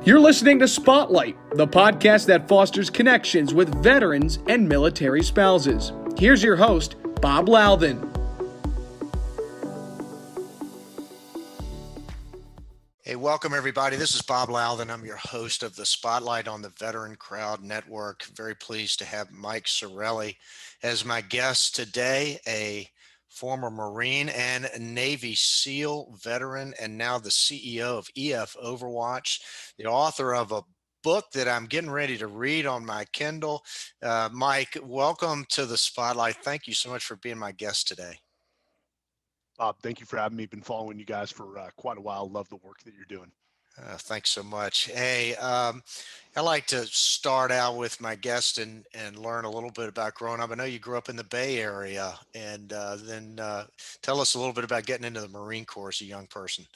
You're listening to Spotlight, the podcast that fosters connections with veterans and military spouses. Here's your host, Bob Louthan. Hey, welcome everybody. This is Bob Louthan. I'm your host of the Spotlight on the Veteran Crowd Network. Very pleased to have Mike Sarraille as my guest today, a former Marine and Navy SEAL veteran, and now the CEO of EF Overwatch, the author of a book that I'm getting ready to read on my Kindle. Mike, welcome to the Spotlight. Thank you so much for being my guest today. Bob, thank you for having me. Been following you guys for quite a while. Love the work that you're doing. Thanks so much. Hey, I like to start out with my guest and learn a little bit about growing up. I know you grew up in the Bay Area, and then tell us a little bit about getting into the Marine Corps as a young person.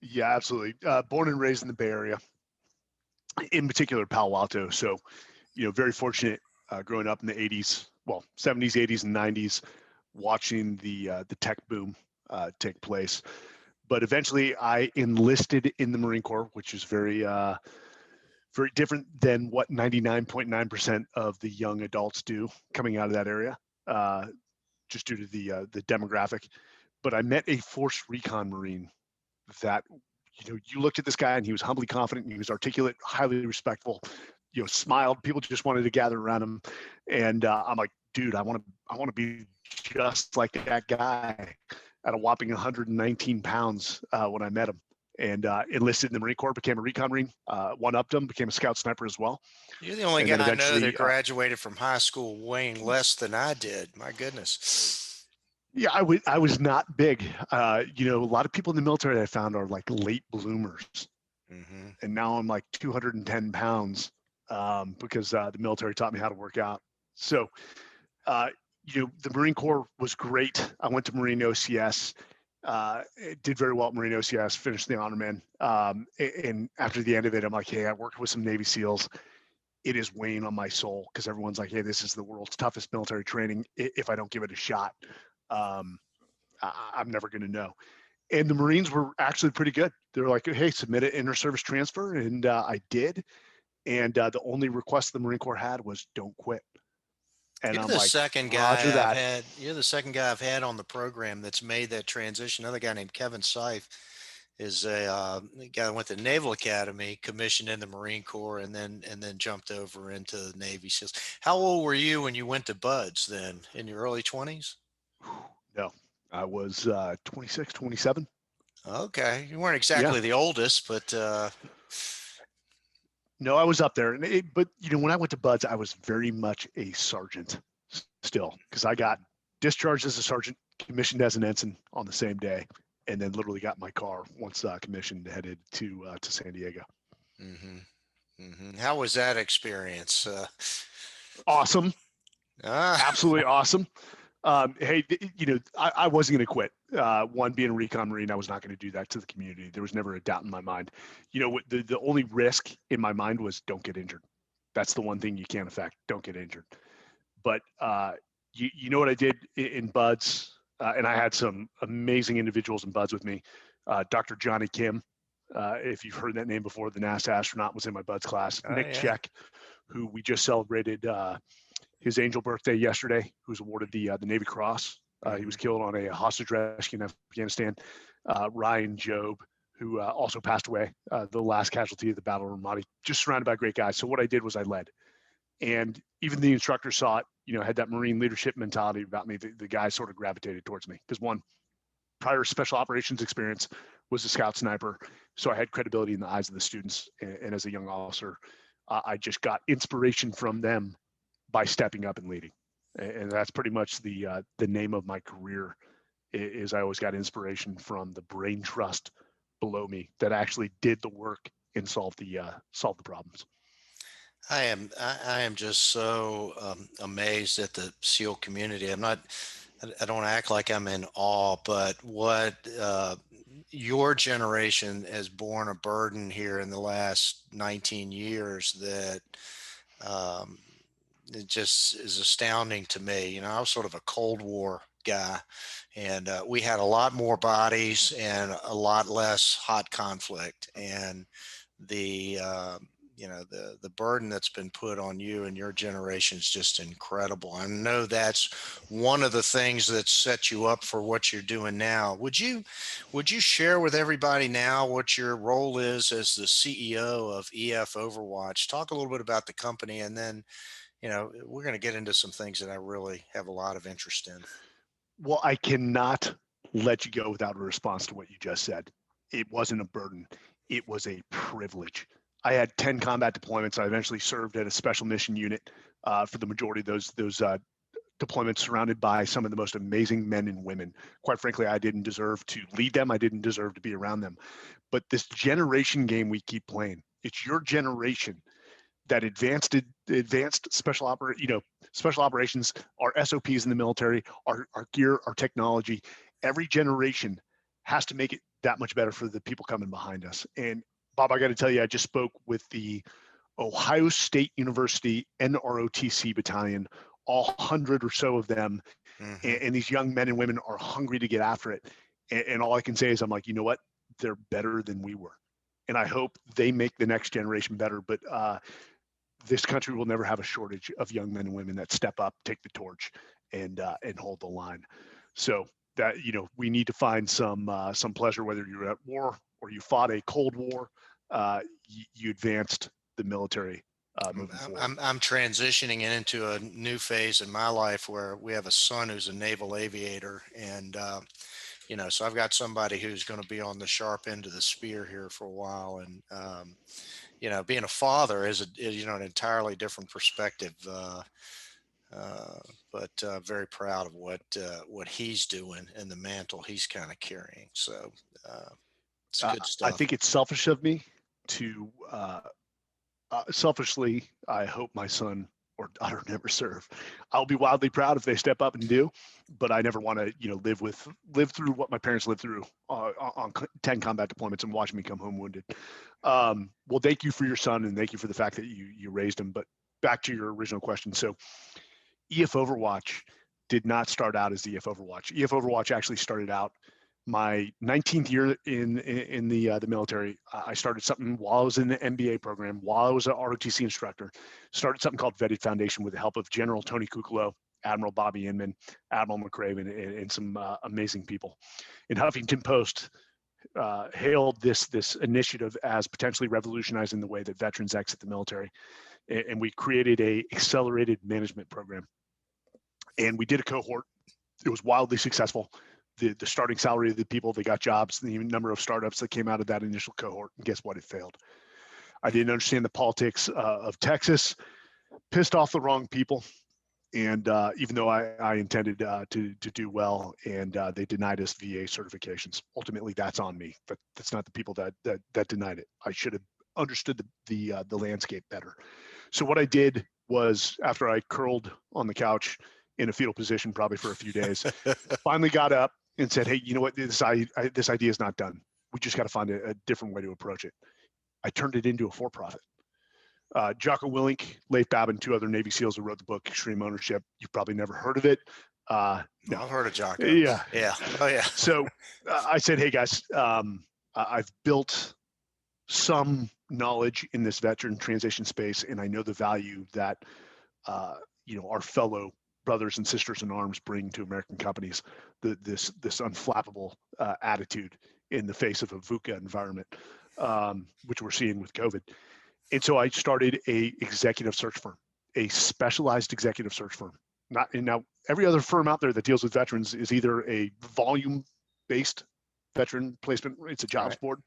Yeah, absolutely. Born and raised in the Bay Area, in particular Palo Alto. So, very fortunate growing up in the 80s, well, 70s, 80s, and 90s, watching the tech boom take place. But eventually I enlisted in the Marine Corps, which is very different than what 99.9% of the young adults do coming out of that area, just due to the demographic. But I met a force recon Marine that, you looked at this guy and he was humbly confident and he was articulate, highly respectful, smiled. People just wanted to gather around him. And I'm like, dude, I want to be just like that guy at a whopping 119 pounds when I met him, and enlisted in the Marine Corps, became a recon Marine, one-upped him, became a scout sniper as well. You're the only guy I know that graduated from high school weighing less than I did. My goodness. Yeah, I was not big. A lot of people in the military that I found are like late bloomers. Mm-hmm. And now I'm like 210 pounds because the military taught me how to work out. So, the Marine Corps was great. I went to Marine OCS, did very well at Marine OCS, finished the honor man. And after the end of it, I'm like, hey, I worked with some Navy SEALs. It is weighing on my soul because everyone's like, hey, this is the world's toughest military training. If I don't give it a shot, I'm never going to know. And the Marines were actually pretty good. They were like, hey, submit an inter-service transfer. And I did. And the only request the Marine Corps had was don't quit. And you're I'm the like, second guy you're the second guy I've had on the program that's made that transition. Another guy named Kevin Seif is a guy that went to Naval Academy, commissioned in the Marine Corps, and then jumped over into the Navy SEALs. How old were you when you went to Buds then? In your early 20s? No, I was 26, 27. Okay. You weren't exactly the oldest, but no, I was up there. But when I went to Buds, I was very much a sergeant still, because I got discharged as a sergeant, commissioned as an ensign on the same day, and then literally got my car once commissioned, headed to San Diego. Mm-hmm. Mm-hmm. How was that experience? Awesome. Absolutely awesome. Hey, I wasn't going to quit. One, being a recon Marine, I was not going to do that to the community. There was never a doubt in my mind. The only risk in my mind was don't get injured. That's the one thing you can't affect. Don't get injured. But you know what I did in Buds, and I had some amazing individuals in Buds with me. Dr. Johnny Kim, if you've heard that name before, the NASA astronaut, was in my Buds class. Nick Check, who we just celebrated his angel birthday yesterday, who was awarded the Navy Cross. He was killed on a hostage rescue in Afghanistan. Ryan Job, who also passed away, the last casualty of the Battle of Ramadi, just surrounded by great guys. So what I did was I led. And even the instructor saw it, had that Marine leadership mentality about me. The guys sort of gravitated towards me because, one, prior special operations experience, was a scout sniper. So I had credibility in the eyes of the students. And as a young officer, I just got inspiration from them by stepping up and leading. And that's pretty much the name of my career, is I always got inspiration from the brain trust below me that actually did the work and solved the problems. I am just so amazed at the SEAL community. I don't act like I'm in awe, but what your generation has borne a burden here in the last 19 years that it just is astounding to me. I was sort of a Cold War guy, and we had a lot more bodies and a lot less hot conflict. And the the burden that's been put on you and your generation is just incredible. I know that's one of the things that set you up for what you're doing now. Would you share with everybody now what your role is as the CEO of EF Overwatch? Talk a little bit about the company, and then we're going to get into some things that I really have a lot of interest in. Well, I cannot let you go without a response to what you just said. It wasn't a burden. It was a privilege. I had 10 combat deployments. I eventually served at a special mission unit for the majority of those deployments, surrounded by some of the most amazing men and women. Quite frankly, I didn't deserve to lead them. I didn't deserve to be around them. But this generation game we keep playing, it's your generation that advanced special operations, our SOPs in the military, our gear, our technology. Every generation has to make it that much better for the people coming behind us. And Bob, I got to tell you, I just spoke with the Ohio State University NROTC battalion, all 100 or so of them. Mm-hmm. And these young men and women are hungry to get after it. And all I can say is, I'm like, you know what? They're better than we were. And I hope they make the next generation better. But this country will never have a shortage of young men and women that step up, take the torch, and hold the line. So that, we need to find some pleasure, whether you're at war or you fought a Cold War, you advanced the military moving forward. I'm transitioning into a new phase in my life where we have a son who's a naval aviator, and so I've got somebody who's going to be on the sharp end of the spear here for a while, and being a father is an entirely different perspective. But very proud of what he's doing and the mantle he's kind of carrying. So it's good stuff. I think it's selfish of me to selfishly, I hope my son or daughter never serve. I'll be wildly proud if they step up and do, but I never want to, live through what my parents lived through on 10 combat deployments and watching me come home wounded. Well, thank you for your son, and thank you for the fact that you raised him. But back to your original question. So EF Overwatch did not start out as EF Overwatch. EF Overwatch actually started out my 19th year in the military. I started something while I was in the MBA program, while I was an ROTC instructor. Started something called Vetted Foundation with the help of General Tony Kukolo, Admiral Bobby Inman, Admiral McRaven, and some amazing people. In Huffington Post, hailed this initiative as potentially revolutionizing the way that veterans exit the military, and we created a accelerated management program. And we did a cohort. It was wildly successful. The starting salary of the people that got jobs, the number of startups that came out of that initial cohort, and guess what? It failed. I didn't understand the politics of Texas, pissed off the wrong people, and even though I intended to do well, and they denied us VA certifications. Ultimately, that's on me. But that's not the people that denied it. I should have understood the landscape better. So what I did was, after I curled on the couch in a fetal position probably for a few days, finally got up and said, hey, you know what, this idea is not done. We just got to find a different way to approach it. I turned it into a for-profit. Jocko Willink, Leif Babin, two other Navy SEALs who wrote the book Extreme Ownership. You've probably never heard of it. No. I've heard of Jocko. Yeah. Oh yeah. So I said, hey guys, I've built some knowledge in this veteran transition space, and I know the value that our fellow brothers and sisters in arms bring to American companies. This unflappable attitude in the face of a VUCA environment, which we're seeing with COVID. And so I started a executive search firm, a specialized executive search firm. Now every other firm out there that deals with veterans is either a volume-based veteran placement, it's a jobs board,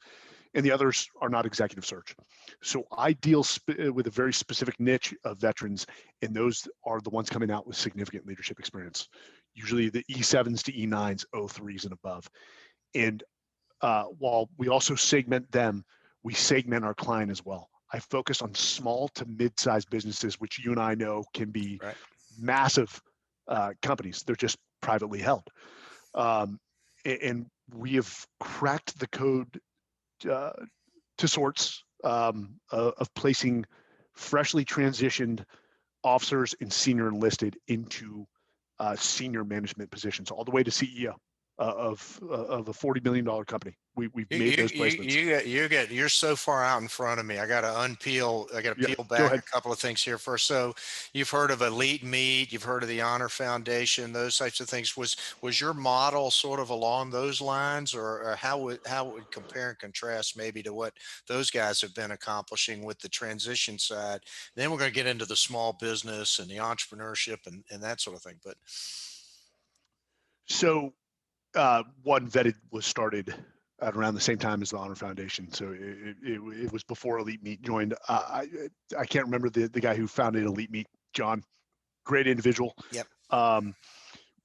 and the others are not executive search. So I deal with a very specific niche of veterans, and those are the ones coming out with significant leadership experience, usually the E7s to E9s, O3s and above. And while we also segment them, we segment our client as well. I focus on small to mid-sized businesses, which you and I know can be massive companies. They're just privately held. And we have cracked the code to sorts of placing freshly transitioned officers and senior enlisted into senior management positions, all the way to CEO. of a $40 million company. We've made those placements. You're so far out in front of me. I got to peel Yeah, go back ahead. a couple of things here first. So you've heard of Elite Meet, you've heard of the Honor Foundation, those types of things. Was your model sort of along those lines, or how would it compare and contrast maybe to what those guys have been accomplishing with the transition side? Then we're going to get into the small business and the entrepreneurship and that sort of thing. But So One Vetted was started at around the same time as the Honor Foundation. So it was before Elite Meet joined. I can't remember the guy who founded Elite Meet, John, great individual. yep.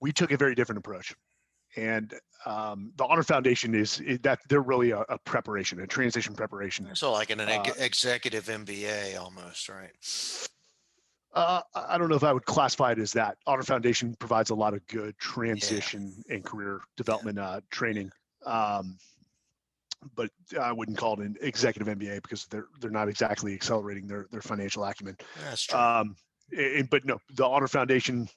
We took a very different approach. And the Honor Foundation is that they're really a preparation, a transition preparation. So like an executive MBA almost, right? I don't know if I would classify it as that. Honor Foundation provides a lot of good transition and career development training, but I wouldn't call it an executive MBA because they're not exactly accelerating their financial acumen. That's true. But no, the Honor Foundation,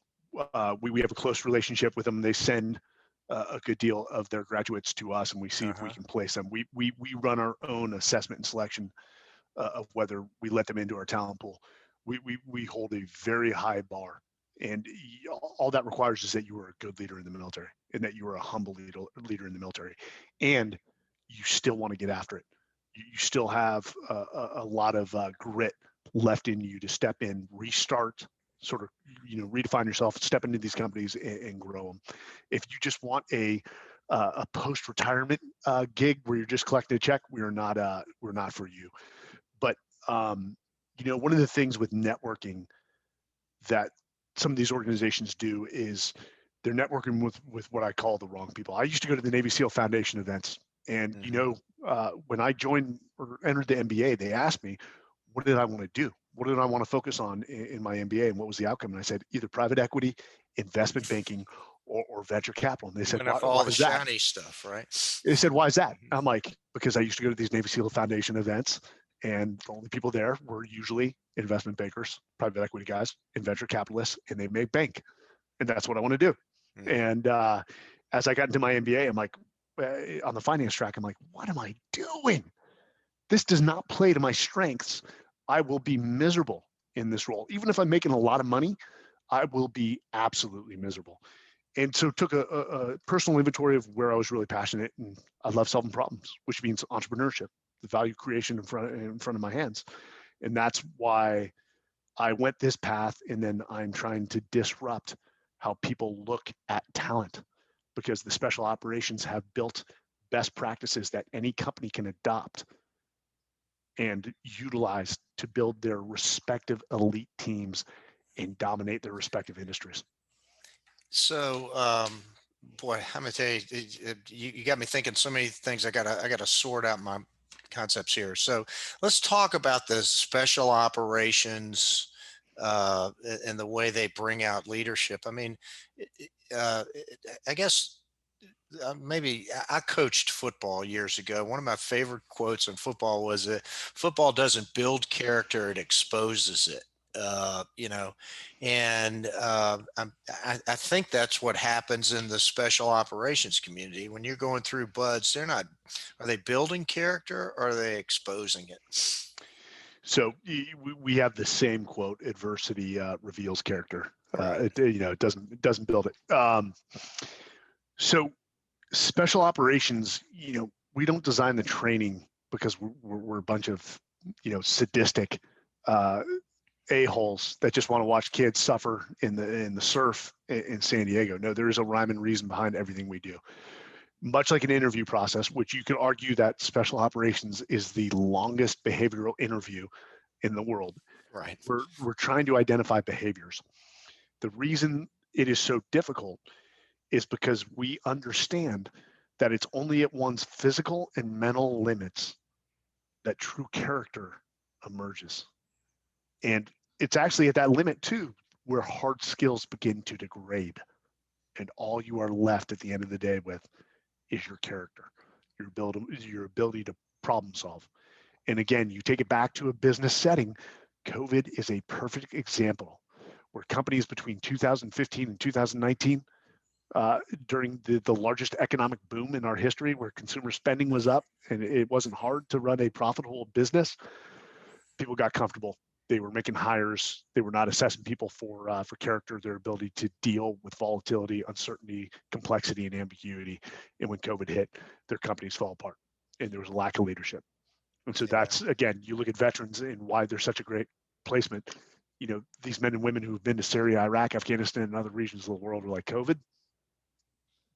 we have a close relationship with them. They send a good deal of their graduates to us, and we see if we can place them. We run our own assessment and selection of whether we let them into our talent pool. We hold a very high bar, and all that requires is that you are a good leader in the military, and that you are a humble leader in the military, and you still want to get after it. You still have a lot of grit left in you to step in, restart, sort of, redefine yourself, step into these companies and grow them. If you just want a post-retirement gig where you're just collecting a check, we're not for you. But one of the things with networking that some of these organizations do is they're networking with what I call the wrong people. I used to go to the Navy SEAL Foundation events, and when I joined or entered the MBA, they asked me, what did I want to do? What did I want to focus on in my MBA, and what was the outcome? And I said, either private equity, investment banking, or venture capital. And they said, why is that? Shiny stuff, right? They said, why is that? I'm like, because I used to go to these Navy SEAL Foundation events, and the only people there were usually investment bankers, private equity guys, and venture capitalists, and they make bank. And that's what I want to do. Mm-hmm. And as I got into my MBA, I'm like, on the finance track, I'm like, what am I doing? This does not play to my strengths. I will be miserable in this role. Even if I'm making a lot of money, I will be absolutely miserable. And so took a personal inventory of where I was really passionate, and I love solving problems, which means entrepreneurship, the value creation in front of my hands. And that's why I went this path. And then I'm trying to disrupt how people look at talent, because the special operations have built best practices that any company can adopt and utilize to build their respective elite teams and dominate their respective industries. So, boy, I'm gonna tell you, you got me thinking so many things. I gotta sort out my concepts here. So let's talk about the special operations and the way they bring out leadership. I mean, I guess maybe I coached football years ago. One of my favorite quotes in football was that football doesn't build character, it exposes it. And I think that's what happens in the special operations community. When you're going through buds, are they building character, or are they exposing it? So we have the same quote: adversity reveals character. Right. It doesn't build it. So special operations, we don't design the training because we're a bunch of, sadistic a-holes that just want to watch kids suffer in the surf in San Diego. No, there is a rhyme and reason behind everything we do. Much like an interview process, which you could argue that special operations is the longest behavioral interview in the world. Right. We're trying to identify behaviors. The reason it is so difficult is because we understand that it's only at one's physical and mental limits that true character emerges. And it's actually at that limit too, where hard skills begin to degrade. And all you are left at the end of the day with is your character, your ability to problem solve. And again, you take it back to a business setting. COVID is a perfect example where companies between 2015 and 2019 during the largest economic boom in our history, where consumer spending was up and it wasn't hard to run a profitable business. People got comfortable. They were making hires. They were not assessing people for character, their ability to deal with volatility, uncertainty, complexity, and ambiguity. And when COVID hit, their companies fell apart, and there was a lack of leadership. And so that's, again, you look at veterans and why they're such a great placement. You know, these men and women who've been to Syria, Iraq, Afghanistan, and other regions of the world are like, COVID,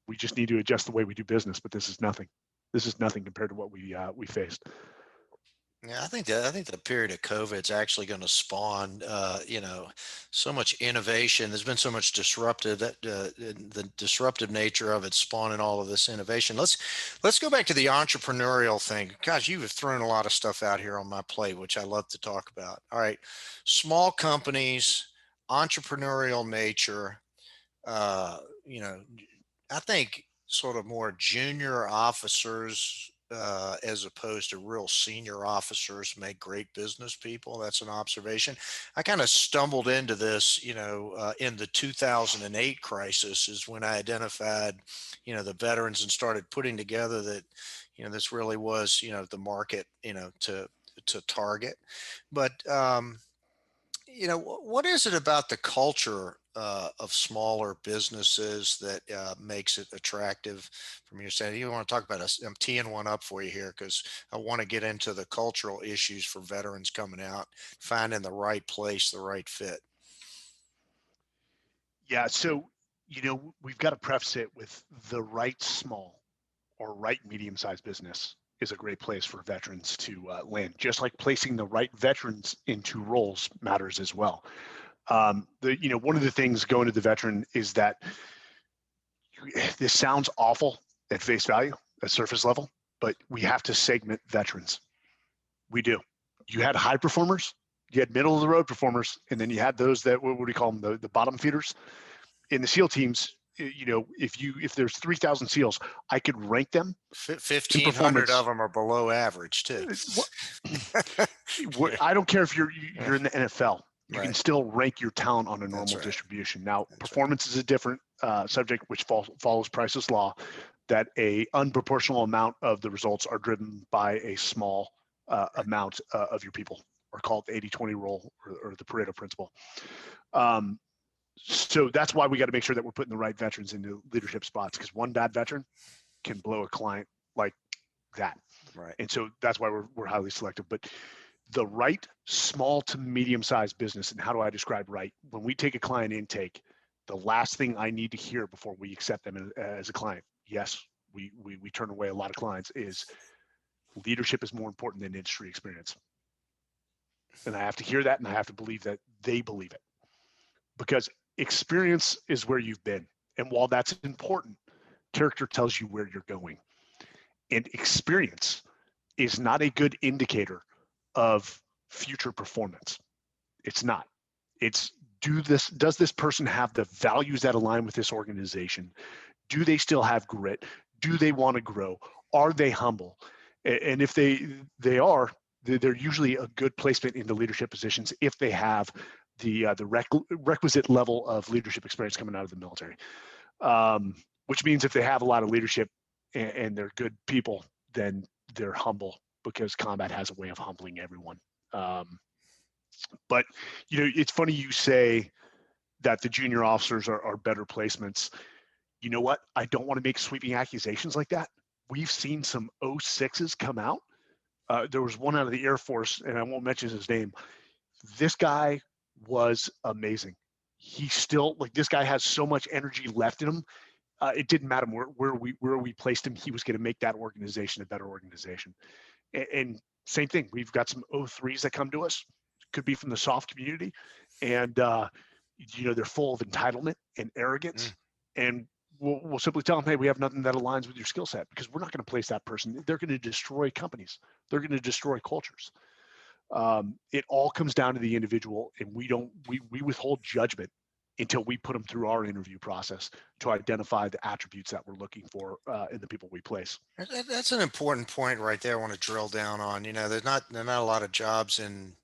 we just need to adjust the way we do business, but this is nothing. This is nothing compared to what we faced. Yeah, I think the period of COVID is actually going to spawn, so much innovation. There's been so much disruptive, the disruptive nature of it spawning all of this innovation. Let's go back to the entrepreneurial thing. Gosh, you have thrown a lot of stuff out here on my plate, which I love to talk about. All right, small companies, entrepreneurial nature. You know, I think sort of more junior officers as opposed to real senior officers make great business people. That's an observation. I kind of stumbled into this, in the 2008 crisis is when I identified, the veterans and started putting together that, this really was, the market, to target. But, what is it about the culture of smaller businesses that makes it attractive from your side? You want to talk about us? I'm teeing one up for you here because I want to get into the cultural issues for veterans coming out, finding the right place, the right fit. Yeah. So, we've got to preface it with the right small or right medium-sized business is a great place for veterans to land, just like placing the right veterans into roles matters as well. One of the things going to the veteran is that this sounds awful at face value, at surface level, but we have to segment veterans. We do. You had high performers, you had middle of the road performers, and then you had those that, what do you call them, the bottom feeders. In the SEAL teams, if there's 3,000 SEALs, I could rank them. 1,500 of them are below average too. I don't care if you're in the NFL. You Right. can still rank your talent on a normal distribution. Now, performance is a different subject, which follows Price's law, that a unproportional amount of the results are driven by a small amount of your people, or called the 80-20 rule, or the Pareto principle. So that's why we got to make sure that we're putting the right veterans into leadership spots, because one bad veteran can blow a client like that. Right. And so that's why we're highly selective. But the right small to medium-sized business, and how do I describe right? When we take a client intake, the last thing I need to hear before we accept them as a client, yes, we turn away a lot of clients, is leadership is more important than industry experience. And I have to hear that, and I have to believe that they believe it. Because experience is where you've been. And while that's important, character tells you where you're going. And experience is not a good indicator of future performance. It's not. It's does this person have the values that align with this organization? Do they still have grit? Do they want to grow? Are they humble? And if they are, they're usually a good placement in the leadership positions if they have the requisite level of leadership experience coming out of the military. Which means if they have a lot of leadership and they're good people, then they're humble, because combat has a way of humbling everyone. But it's funny you say that the junior officers are better placements. You know what? I don't want to make sweeping accusations like that. We've seen some 06s come out. There was one out of the Air Force, and I won't mention his name. This guy was amazing. He still, this guy has so much energy left in him. It didn't matter where we placed him. He was going to make that organization a better organization. And same thing. We've got some 03s that come to us. Could be from the soft community, and they're full of entitlement and arrogance. And we'll simply tell them, hey, we have nothing that aligns with your skill set, because we're not going to place that person. They're going to destroy companies. They're going to destroy cultures. It all comes down to the individual, and we withhold judgment until we put them through our interview process to identify the attributes that we're looking for in the people we place. That's an important point right there. I want to drill down on. There's not a lot of jobs in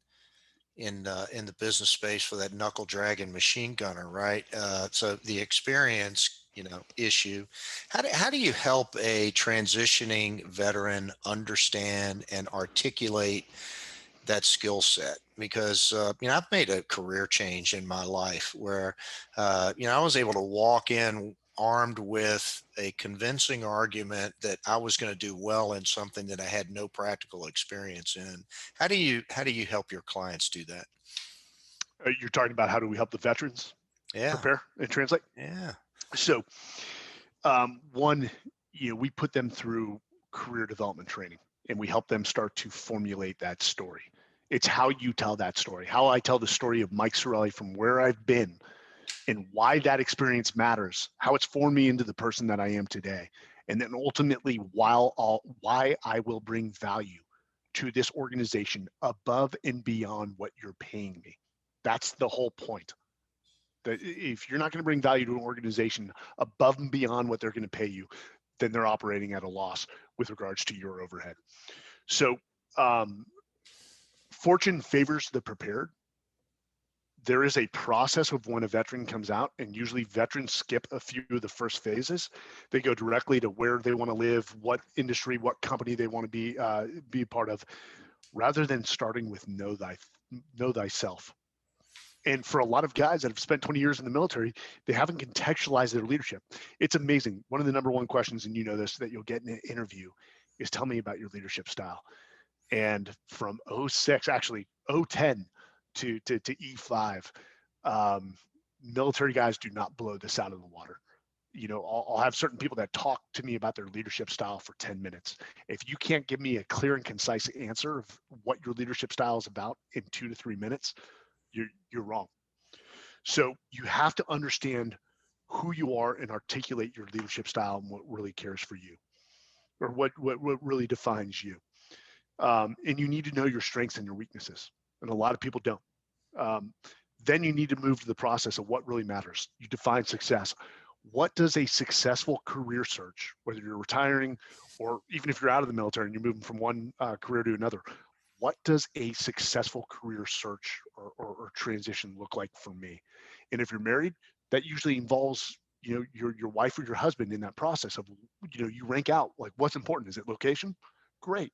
the business space for that knuckle dragging machine gunner, right? So the experience issue. How do you help a transitioning veteran understand and articulate that skill set? Because I've made a career change in my life where I was able to walk in armed with a convincing argument that I was going to do well in something that I had no practical experience in. How do you help your clients do that? You're talking about how do we help the veterans Yeah. prepare and translate? Yeah. So, one, we put them through career development training, and we help them start to formulate that story. It's how you tell that story, how I tell the story of Mike Sarraille from where I've been and why that experience matters, how it's formed me into the person that I am today. And then ultimately, why I will bring value to this organization above and beyond what you're paying me. That's the whole point. That if you're not going to bring value to an organization above and beyond what they're going to pay you, then they're operating at a loss with regards to your overhead. So, fortune favors the prepared. There is a process of when a veteran comes out, and usually veterans skip a few of the first phases. They go directly to where they want to live, what industry, what company they want to be a part of, rather than starting with know thyself. And for a lot of guys that have spent 20 years in the military, they haven't contextualized their leadership. It's amazing. One of the number one questions, and this, that you'll get in an interview is, tell me about your leadership style. And from 06, actually 010 to E5, military guys do not blow this out of the water. I'll have certain people that talk to me about their leadership style for 10 minutes. If you can't give me a clear and concise answer of what your leadership style is about in 2 to 3 minutes, you're wrong. So you have to understand who you are and articulate your leadership style and what really cares for you, or what really defines you. And you need to know your strengths and your weaknesses. And a lot of people don't. Then you need to move to the process of what really matters. You define success. What does a successful career search, whether you're retiring or even if you're out of the military and you're moving from one career to another, what does a successful career search or transition look like for me? And if you're married, that usually involves your wife or your husband in that process of you rank out, like, what's important. Is it location? Great.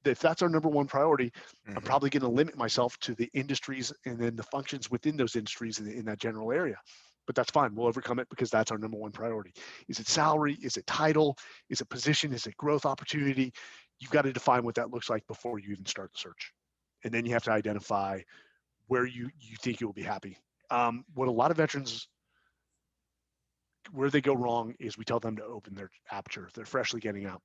If that's our number one priority, I'm probably going to limit myself to the industries and then the functions within those industries in that general area. But that's fine. We'll overcome it because that's our number one priority. Is it salary? Is it title? Is it position? Is it growth opportunity? You've got to define what that looks like before you even start the search. And then you have to identify where you think you will be happy. What a lot of veterans, where they go wrong is we tell them to open their aperture. They're freshly getting out,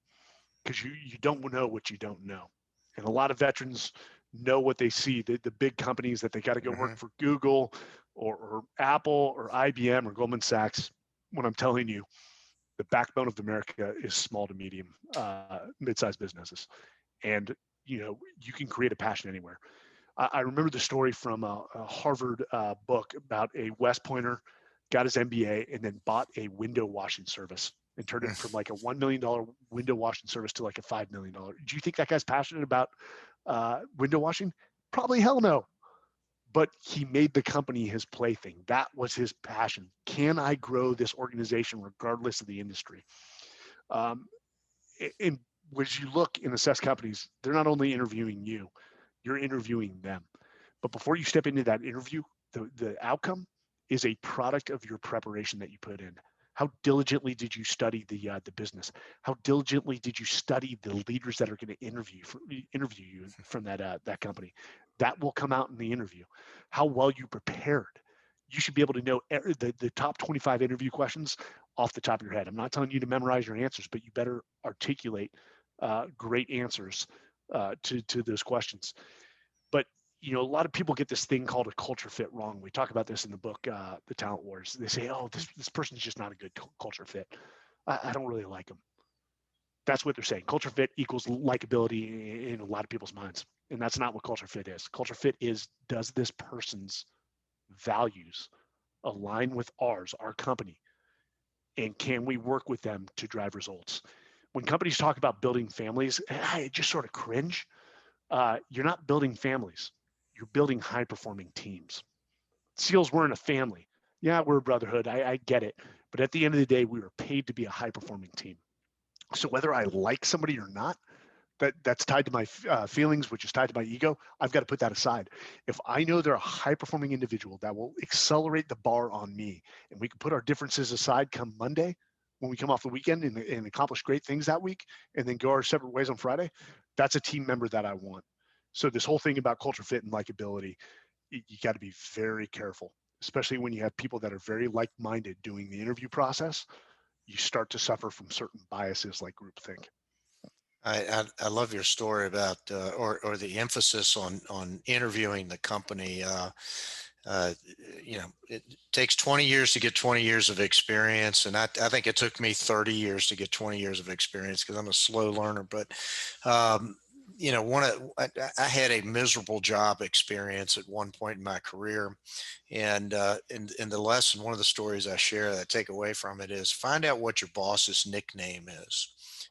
because you don't know what you don't know. And a lot of veterans know what they see, the big companies that they got to go work for Google or Apple or IBM or Goldman Sachs. When I'm telling you, the backbone of America is small to medium, mid-sized businesses. And, you can create a passion anywhere. I remember the story from a Harvard book about a West Pointer, got his MBA, and then bought a window washing service and turned it from like a $1 million window washing service to like a $5 million. Do you think that guy's passionate about window washing? Probably hell no. But he made the company his plaything. That was his passion. Can I grow this organization regardless of the industry? And as you look and assess companies, they're not only interviewing you, you're interviewing them. But before you step into that interview, the outcome is a product of your preparation that you put in. How diligently did you study the business? How diligently did you study the leaders that are going to interview you from that company? That will come out in the interview. How well you prepared. You should be able to know the top 25 interview questions off the top of your head. I'm not telling you to memorize your answers, but you better articulate great answers to those questions. But a lot of people get this thing called a culture fit wrong. We talk about this in the book, The Talent Wars. They say, oh, this person's just not a good culture fit. I don't really like them. That's what they're saying. Culture fit equals likability in a lot of people's minds. And that's not what culture fit is. Culture fit is, does this person's values align with ours, our company? And can we work with them to drive results? When companies talk about building families, I just sort of cringe. You're not building families. You're building high-performing teams. SEALs weren't a family. Yeah, we're a brotherhood. I get it. But at the end of the day, we were paid to be a high-performing team. So whether I like somebody or not, that's tied to my feelings, which is tied to my ego, I've got to put that aside. If I know they're a high-performing individual that will accelerate the bar on me, and we can put our differences aside come Monday when we come off the weekend and accomplish great things that week, and then go our separate ways on Friday, that's a team member that I want. So this whole thing about culture fit and likability, you got to be very careful, especially when you have people that are very like-minded doing the interview process. You start to suffer from certain biases like groupthink. I love your story about or the emphasis on interviewing the company. It takes 20 years to get 20 years of experience, and I think it took me 30 years to get 20 years of experience because I'm a slow learner. But I had a miserable job experience at one point in my career, and in the lesson, one of the stories I share that I take away from it is find out what your boss's nickname is.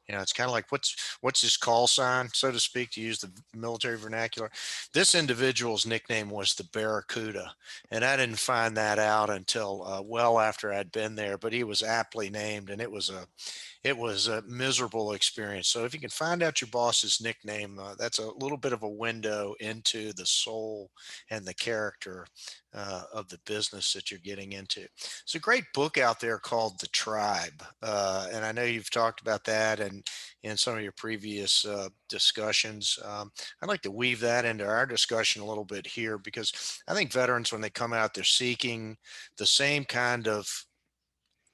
It's kind of like what's his call sign, so to speak, to use the military vernacular. This individual's nickname was the Barracuda, and I didn't find that out until well after I'd been there. But he was aptly named, and it was a miserable experience. So if you can find out your boss's nickname, that's a little bit of a window into the soul and the character of the business that you're getting into. There's a great book out there called The Tribe. And I know you've talked about that and in some of your previous discussions. I'd like to weave that into our discussion a little bit here because I think veterans, when they come out, they're seeking the same kind of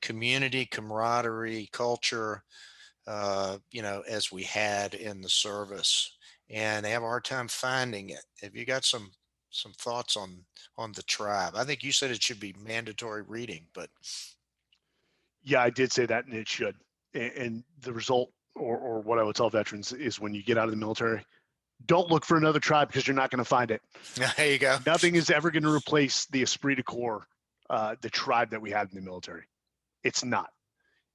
community, camaraderie, culture, as we had in the service, and they have a hard time finding it. Have you got some thoughts on The Tribe? I think you said it should be mandatory reading, but Yeah, I did say that, and it should. And the result, or what I would tell veterans, is when you get out of the military, don't look for another tribe because you're not going to find it. there you go. Nothing is ever going to replace the esprit de corps, the tribe that we had in the military. It's not.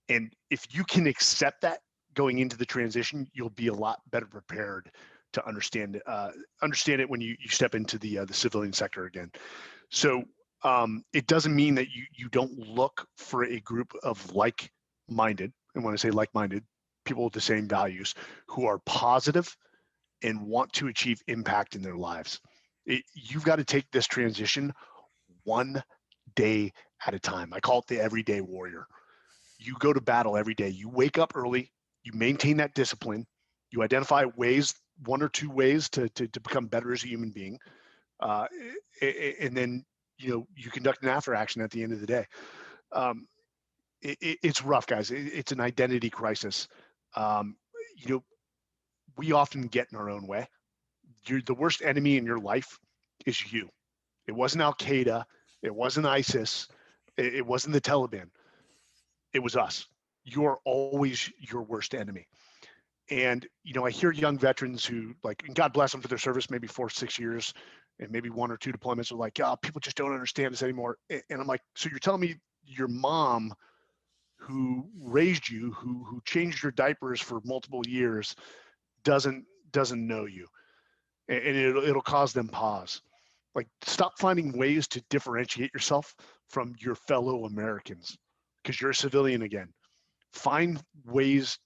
And if you can accept that going into the transition, you'll be a lot better prepared to understand it when you step into the civilian sector again. So it doesn't mean that you don't look for a group of like-minded, and when I say like-minded, people with the same values who are positive and want to achieve impact in their lives. You've got to take this transition one day at a time. I call it the everyday warrior. You go to battle every day. You wake up early. You maintain that discipline. You identify ways, one or two ways to become better as a human being. And then, you conduct an after action at the end of the day. It's rough, guys. It's an identity crisis. We often get in our own way. The worst enemy in your life is you. It wasn't Al Qaeda. It wasn't ISIS. It wasn't the Taliban. It was us. You're always your worst enemy. And, I hear young veterans who, and God bless them for their service, maybe 4 or 6 years, and maybe 1 or 2 deployments, are like, oh, people just don't understand this anymore. And I'm like, so you're telling me your mom who raised you, who changed your diapers for multiple years, doesn't know you, and it'll cause them pause. Stop finding ways to differentiate yourself from your fellow Americans because you're a civilian again. Find those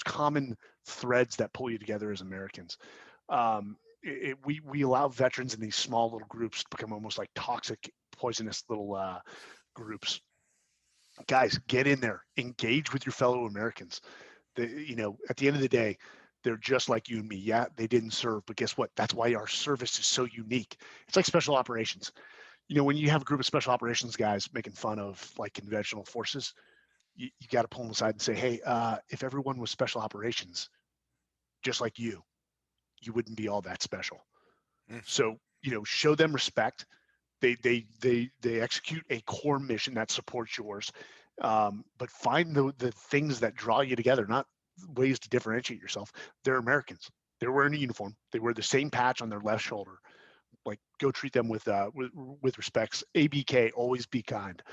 common threads that pull you together as Americans. We allow veterans in these small little groups to become almost like toxic, poisonous little groups. Guys, get in there, engage with your fellow Americans. At the end of the day, they're just like you and me. Yeah, they didn't serve, but guess what? That's why our service is so unique. It's like special operations. When you have a group of special operations guys making fun of conventional forces, you got to pull them aside and say, hey, if everyone was special operations, just like you wouldn't be all that special. So, show them respect. They execute a core mission that supports yours, but find the things that draw you together, not ways to differentiate yourself. They're Americans. They're wearing a uniform. They wear the same patch on their left shoulder. Go treat them with respects. ABK, always be kind.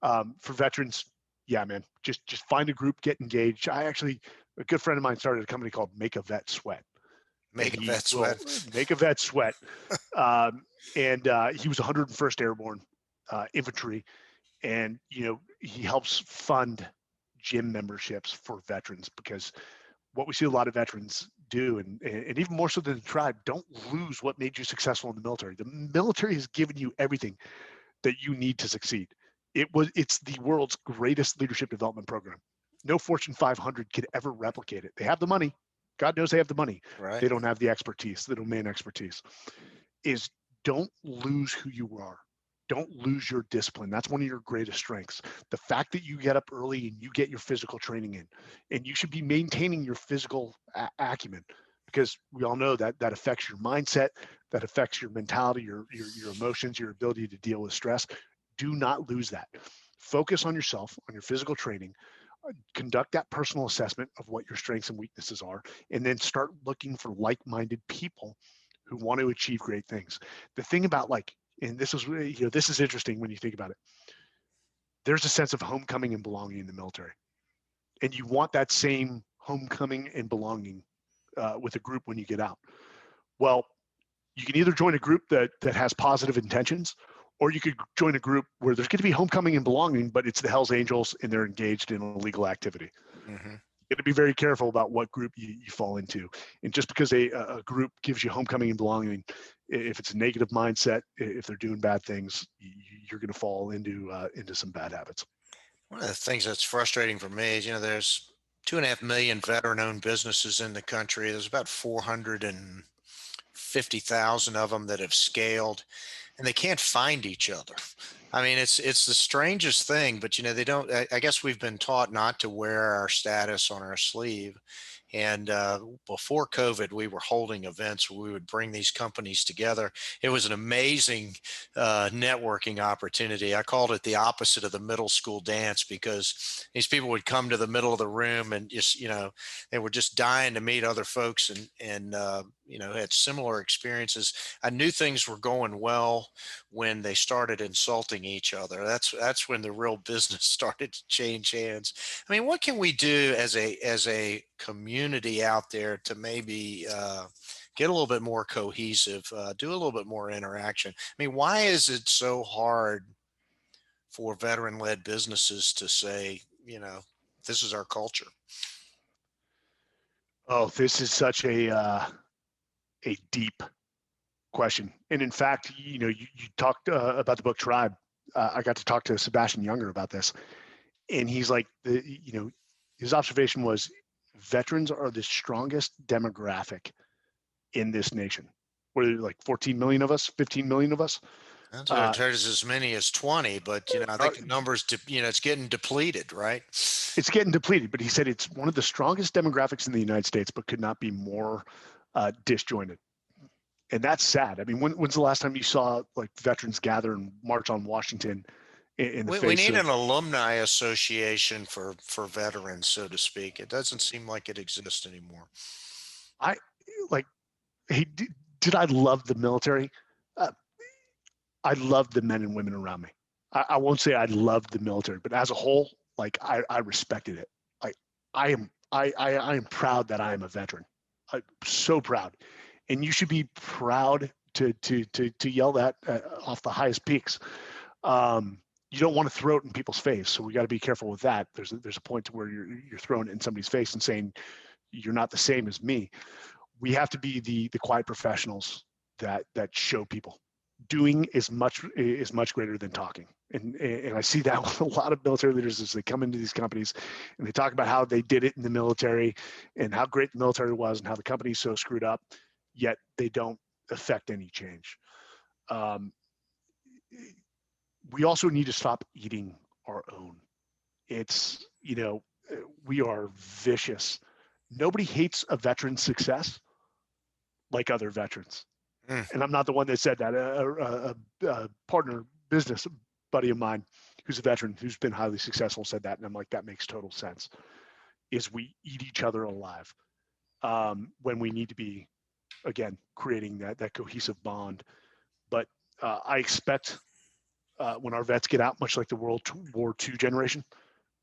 For veterans, yeah, man, just find a group, get engaged. A good friend of mine started a company called Make a Vet Sweat. Make a vet sweat. Make a vet sweat. And he was 101st Airborne Infantry. And, he helps fund gym memberships for veterans, because what we see a lot of veterans do, and even more so than the tribe, don't lose what made you successful in the military. The military has given you everything that you need to succeed. It's the world's greatest leadership development program. No Fortune 500 could ever replicate it. They have the money. God knows they have the money. Right. They don't have the expertise, the domain expertise. Is don't lose who you are. Don't lose your discipline. That's one of your greatest strengths. The fact that you get up early and you get your physical training in, and you should be maintaining your physical acumen, because we all know that that affects your mindset, that affects your mentality, your emotions, your ability to deal with stress. Do not lose that. Focus on yourself, on your physical training. Conduct that personal assessment of what your strengths and weaknesses are, and then start looking for like-minded people who want to achieve great things. The thing about, and this is, this is interesting when you think about it. There's a sense of homecoming and belonging in the military, and you want that same homecoming and belonging with a group when you get out. Well, you can either join a group that has positive intentions, or you could join a group where there's going to be homecoming and belonging, but it's the Hells Angels and they're engaged in illegal activity. Mm-hmm. You got to be very careful about what group you fall into. And just because a group gives you homecoming and belonging, if it's a negative mindset, if they're doing bad things, you're going to fall into some bad habits. One of the things that's frustrating for me is, there's 2.5 million veteran-owned businesses in the country. There's about 450,000 of them that have scaled, and they can't find each other. I mean, it's the strangest thing, but they don't. I guess we've been taught not to wear our status on our sleeve. And before COVID, we were holding events where we would bring these companies together. It was an amazing networking opportunity. I called it the opposite of the middle school dance, because these people would come to the middle of the room and just, they were just dying to meet other folks and had similar experiences. I knew things were going well when they started insulting each other. That's when the real business started to change hands. I mean, what can we do as a community out there to maybe get a little bit more cohesive, do a little bit more interaction? I mean, why is it so hard for veteran-led businesses to say, this is our culture? Oh, this is such a deep question. And in fact, you talked about the book Tribe. I got to talk to Sebastian Younger about this, and he's like, his observation was veterans are the strongest demographic in this nation. What are there, like 14 million of us, 15 million of us? There's as many as 20, but I think the numbers, it's getting depleted, right? It's getting depleted, but he said it's one of the strongest demographics in the United States, but could not be more disjointed. And that's sad. I mean, when's the last time you saw like veterans gather and march on Washington in the face? We need an alumni association for veterans, so to speak. It doesn't seem like it exists anymore. Hey, did I love the military? I loved the men and women around me. I won't say I loved the military, but as a whole, I respected it. I am proud that I am a veteran. I'm so proud, and you should be proud to yell that off the highest peaks. You don't want to throw it in people's face, so we got to be careful with that. There's a point to where you're throwing it in somebody's face and saying you're not the same as me. We have to be the quiet professionals that show people. Doing is much greater than talking, and I see that with a lot of military leaders as they come into these companies and they talk about how they did it in the military and how great the military was and how the company's so screwed up, yet they don't affect any change. We also need to stop eating our own. It's, we are vicious. Nobody hates a veteran's success like other veterans. And I'm not the one that said that. A partner, business buddy of mine who's a veteran, who's been highly successful, said that. And I'm like, that makes total sense. Is we eat each other alive when we need to be, again, creating that cohesive bond. But I expect when our vets get out, much like the World War II generation,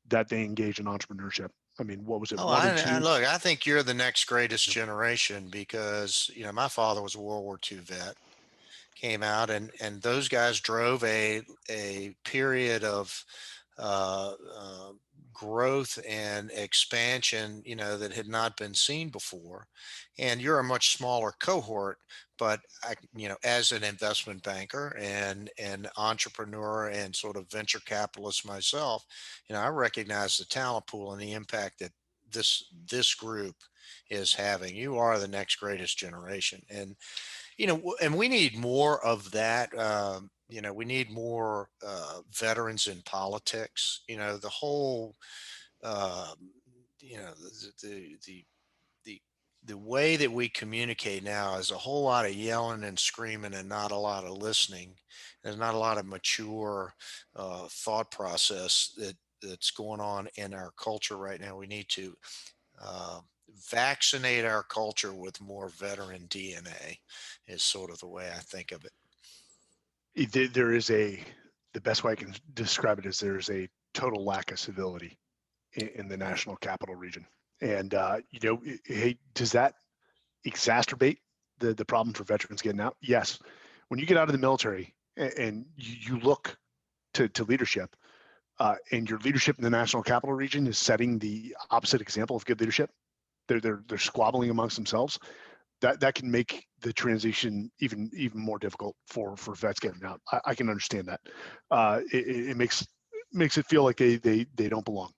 that they engage in entrepreneurship. I mean, what was it? Look, I think you're the next greatest generation because, my father was a World War II vet. came out, and those guys drove a period of uh, uh, growth and expansion, that had not been seen before. And you're a much smaller cohort, but as an investment banker and an entrepreneur and sort of venture capitalist myself, I recognize the talent pool and the impact that this group is having. You are the next greatest generation, and and we need more of that. We need more veterans in politics. The whole, um, the the way that we communicate now is a whole lot of yelling and screaming and not a lot of listening. There's not a lot of mature thought process that's going on in our culture right now. We need to uh, vaccinate our culture with more veteran DNA is sort of the way I think of it. There is the best way I can describe it is there's a total lack of civility in the national capital region. And, hey, does that exacerbate the problem for veterans getting out? Yes. When you get out of the military and you look to leadership, and your leadership in the national capital region is setting the opposite example of good leadership, they're squabbling amongst themselves. That can make the transition even more difficult for vets getting out. I can understand that. It makes it feel like they don't belong.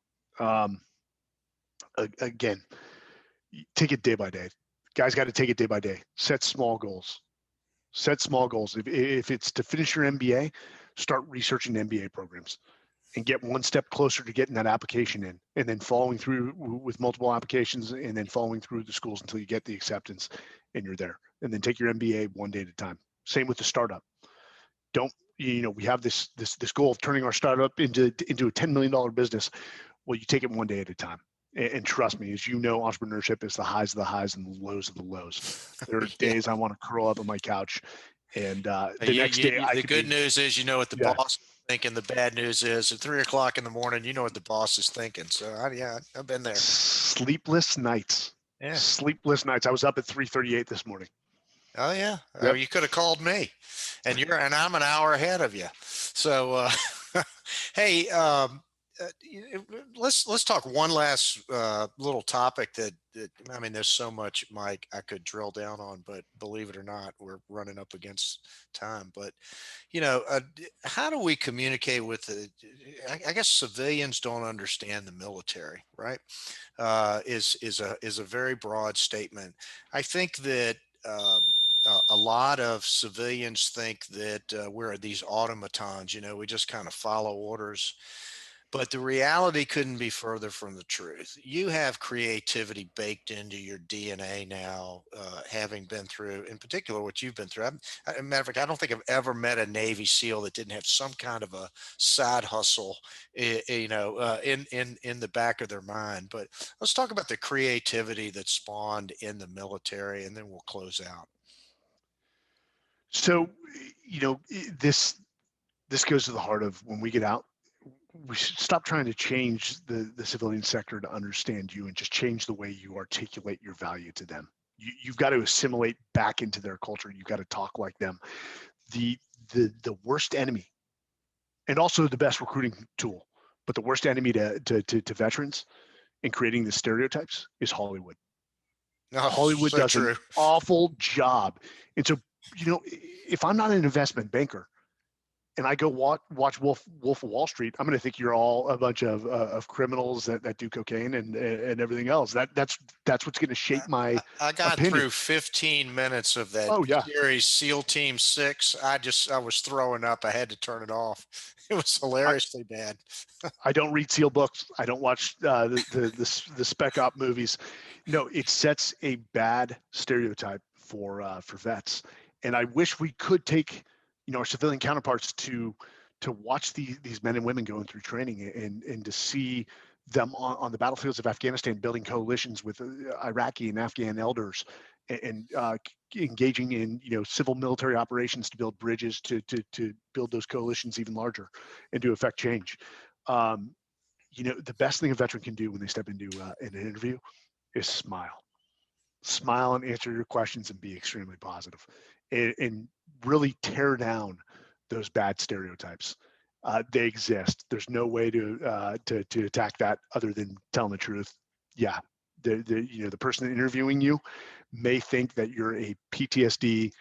Again, take it day by day. Guys got to take it day by day. Set small goals. If it's to finish your MBA, start researching MBA programs and get one step closer to getting that application in, and then following through with multiple applications, and then following through the schools until you get the acceptance and you're there. And then take your MBA one day at a time. Same with the startup. Don't, we have this goal of turning our startup into a $10 million business. Well, you take it one day at a time. And trust me, as you know, entrepreneurship is the highs of the highs and the lows of the lows. There are days I want to curl up on my couch, and the next day the good news is what the boss is thinking. The bad news is at 3 o'clock in the morning, what the boss is thinking. So I've been there. Sleepless nights. Yeah. Sleepless nights. I was up at 3:38 this morning. Oh yeah. Yep. Oh, you could have called me, and I'm an hour ahead of you. So, hey, let's talk one last little topic that there's so much, Mike, I could drill down on, but believe it or not, we're running up against time. But how do we communicate with I guess civilians don't understand the military, right? Is a very broad statement. I think that a lot of civilians think that we're these automatons, we just kind of follow orders. But the reality couldn't be further from the truth. You have creativity baked into your DNA now, having been through, in particular, what you've been through. As a matter of fact, I don't think I've ever met a Navy SEAL that didn't have some kind of a side hustle, in the back of their mind. But let's talk about the creativity that spawned in the military, and then we'll close out. So, this goes to the heart of when we get out. We should stop trying to change the civilian sector to understand you, and just change the way you articulate your value to them. You've got to assimilate back into their culture. You've got to talk like them. The worst enemy, and also the best recruiting tool, but the worst enemy to veterans in creating the stereotypes is Hollywood. Oh, Hollywood does an awful job. And so, if I'm not an investment banker, and I go watch Wolf of Wall Street, I'm going to think you're all a bunch of criminals that do cocaine and everything else. That's what's going to shape my I got opinion. through 15 minutes of that series, SEAL Team 6. I was throwing up. I had to turn it off. It was hilariously bad. I don't read SEAL books. I don't watch the Spec Op movies. No, it sets a bad stereotype for vets. And I wish we could take our civilian counterparts to watch these men and women going through training, and to see them on the battlefields of Afghanistan building coalitions with Iraqi and Afghan elders, and engaging in civil military operations to build bridges to build those coalitions even larger and to affect change. The best thing a veteran can do when they step into an interview is smile. smile and answer your questions and be extremely positive, and really tear down those bad stereotypes. They exist. There's no way to attack that other than telling the truth. Yeah, the person interviewing you may think that you're a PTSD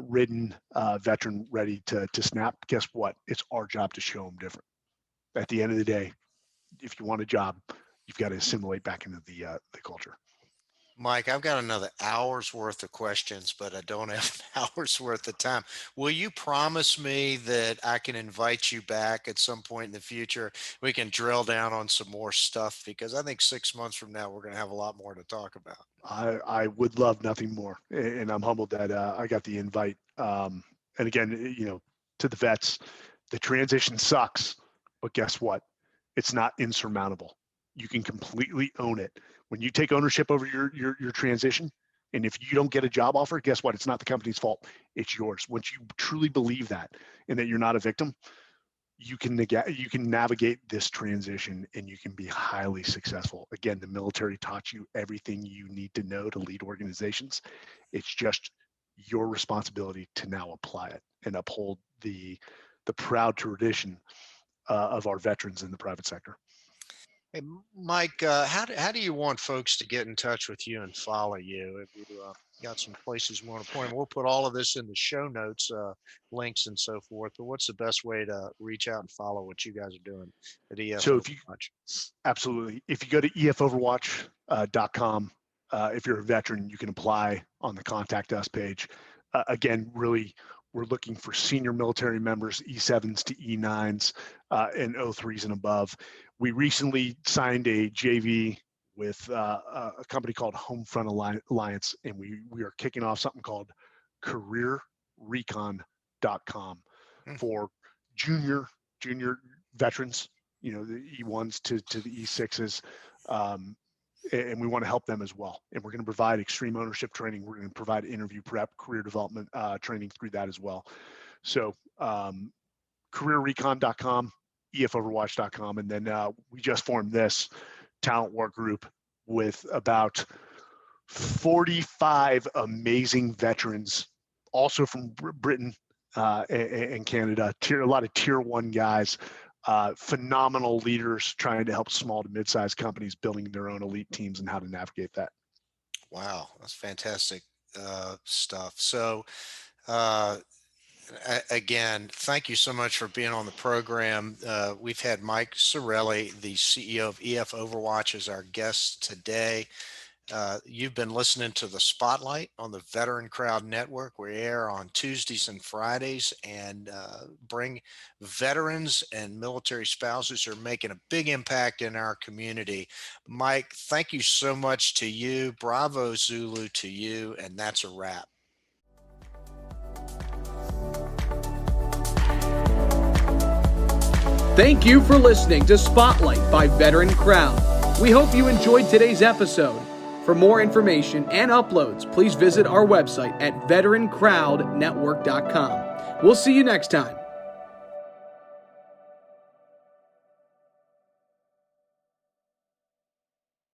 ridden veteran ready to snap. Guess what? It's our job to show them different. At the end of the day, if you want a job, you've got to assimilate back into the culture. Mike, I've got another hour's worth of questions, but I don't have an hour's worth of time. Will you promise me that I can invite you back at some point in the future? We can drill down on some more stuff, because I think 6 months from now, we're going to have a lot more to talk about. I would love nothing more, and I'm humbled that I got the invite. And again, to the vets, the transition sucks, but guess what? It's not insurmountable. You can completely own it. When you take ownership over your transition, and if you don't get a job offer, guess what? It's not the company's fault. It's yours. Once you truly believe that, and that you're not a victim, you can navigate this transition, and you can be highly successful. Again, the military taught you everything you need to know to lead organizations. It's just your responsibility to now apply it and uphold the proud tradition of our veterans in the private sector. Hey, Mike, how do you want folks to get in touch with you and follow you? Have you got some places you want to point them? We'll put all of this in the show notes, links and so forth. But what's the best way to reach out and follow what you guys are doing at EF Overwatch? Absolutely. If you go to efoverwatch.com, if you're a veteran, you can apply on the Contact Us page. Again, really, we're looking for senior military members, E7s to E9s, and O3s and above. We recently signed a JV with a company called Homefront Alliance, and we are kicking off something called careerrecon.com for junior veterans, the E1s to the E6s, and we want to help them as well. And we're going to provide extreme ownership training. We're going to provide interview prep, career development training through that as well. So careerrecon.com, efoverwatch.com, and then we just formed this talent work group with about 45 amazing veterans, also from Britain and Canada, a lot of tier 1 guys, phenomenal leaders trying to help small to mid-sized companies building their own elite teams and how to navigate that. Wow, that's fantastic stuff. So again, thank you so much for being on the program. We've had Mike Sarraille, the CEO of EF Overwatch, as our guest today. You've been listening to The Spotlight on the Veteran Crowd Network. We air on Tuesdays and Fridays and bring veterans and military spouses who are making a big impact in our community. Mike, thank you so much to you. Bravo Zulu to you. And that's a wrap. Thank you for listening to Spotlight by Veteran Crowd. We hope you enjoyed today's episode. For more information and uploads, please visit our website at veterancrowdnetwork.com. We'll see you next time.